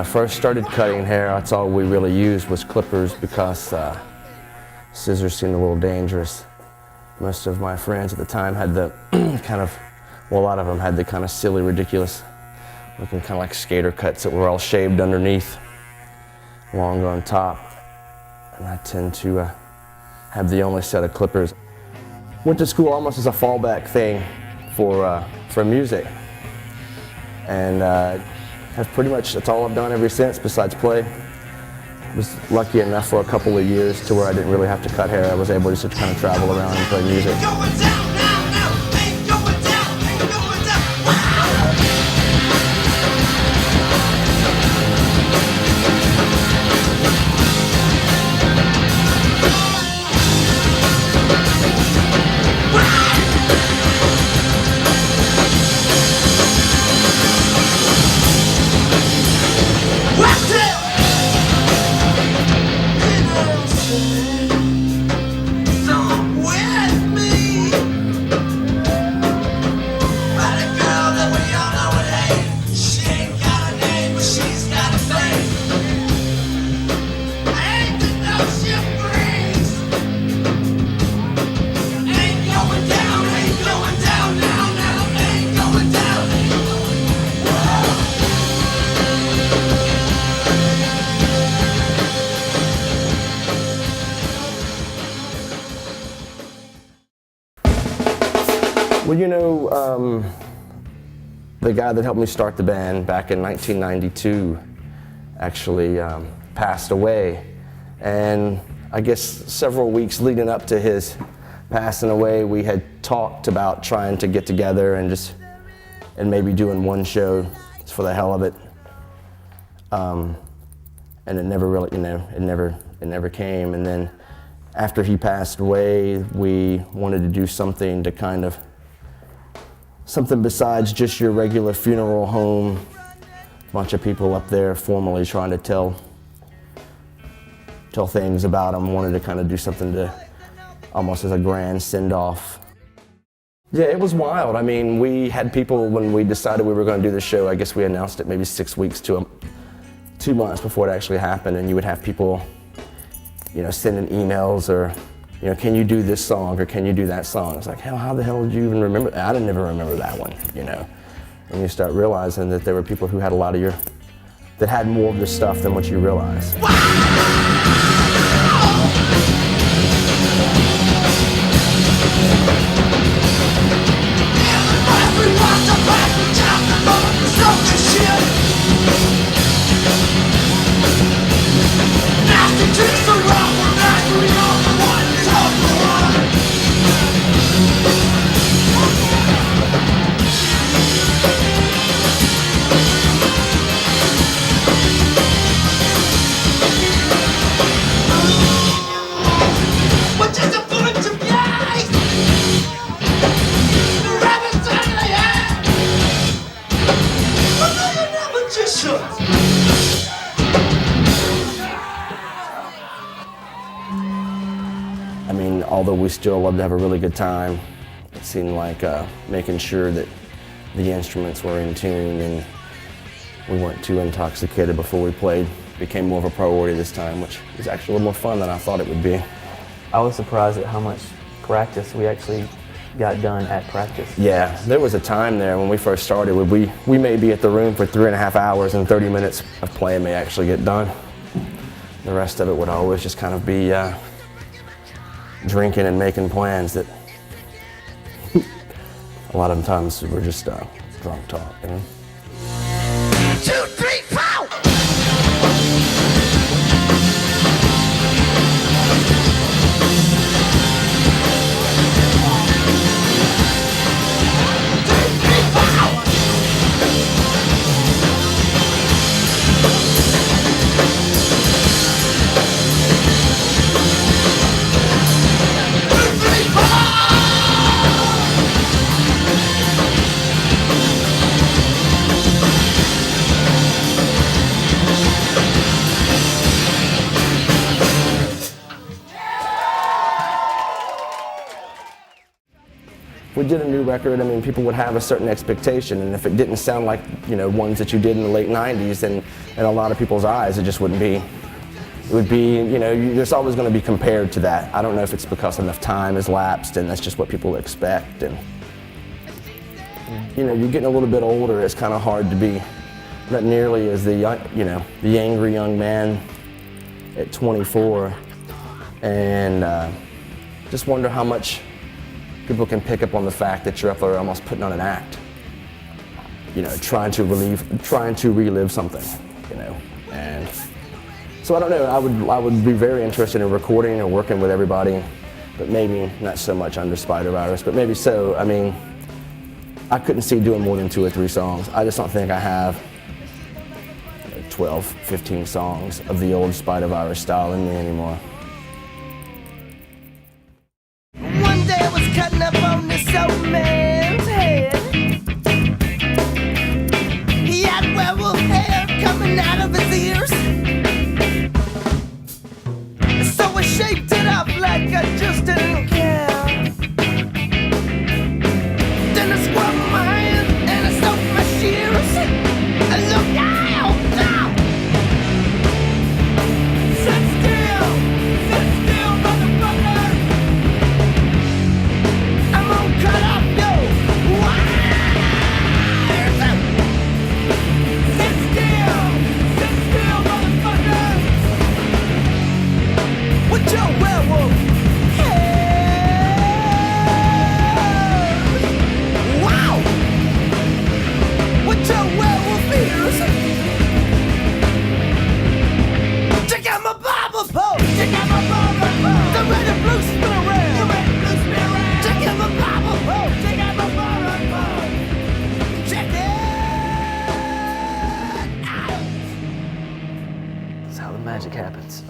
first started cutting hair, that's all we really used was clippers because scissors seemed a little dangerous. Most of my friends at the time had the a lot of them had the kind of silly, ridiculous looking kind of like skater cuts that were all shaved underneath, long on top. And I tend to have the only set of clippers. Went to school almost as a fallback thing for music. And that's all I've done ever since besides play. I was lucky enough for a couple of years to where I didn't really have to cut hair. I was able to just kind of travel around and play music. Well, you know, the guy that helped me start the band back in 1992 actually passed away. And I guess several weeks leading up to his passing away, we had talked about trying to get together and maybe doing one show just for the hell of it. And it never really, it never came. And then after he passed away, we wanted to do something to something besides just your regular funeral home, a bunch of people up there formally trying to tell things about him. Wanted to kind of do something to almost as a grand send-off. Yeah, it was wild. I mean, we had people, when we decided we were going to do the show, I guess we announced it maybe 6 weeks to 2 months before it actually happened, and you would have people, sending emails or, can you do this song or can you do that song? It's like, how the hell did you even remember that? I didn't ever remember that one, And you start realizing that there were people who had that had more of the stuff than what you realize. I mean, although we still loved to have a really good time, it seemed like making sure that the instruments were in tune and we weren't too intoxicated before we played became more of a priority this time, which is actually a little more fun than I thought it would be. I was surprised at how much practice we actually got done at practice. Yeah, there was a time there when we first started where we may be at the room for 3.5 hours and 30 minutes of playing may actually get done. The rest of it would always just kind of be drinking and making plans that a lot of times were just drunk talk, 2, 3, 4! we did a new record, I mean, people would have a certain expectation, and if it didn't sound like, you know, ones that you did in the late 90s, then in a lot of people's eyes, it just wouldn't be. It would be, you know, there's always going to be compared to that. I don't know if it's because enough time has lapsed and that's just what people expect. And, you know, you're getting a little bit older, it's kind of hard to be not nearly as the young, you know, the angry young man at 24. And just wonder how much people can pick up on the fact that you're up there almost putting on an act. You know, trying to relive something, you know. And so I don't know, I would be very interested in recording and working with everybody, but maybe not so much under Spider Virus, but maybe so. I mean, I couldn't see doing more than 2 or 3 songs. I just don't think I have 12, 15 songs of the old Spider Virus style in me anymore. One day I was cutting up on this old man's head. He had werewolf hair coming out of his ears. So I shaped it up like I just didn't care. Then I scrubbed my hands and I soaked my shears. And look out, now! Sit still, motherfucker! I'm gonna cut off your wires! Sit still, motherfucker! With your werewolf hair. Wow! With your werewolf ears. Check out my Bible pole. Check out my Bible pole. The red and blue spin around. The red and blue spin around. Check out my Bible pole. Check out my Bible pole. Check it out. That's how the magic happens.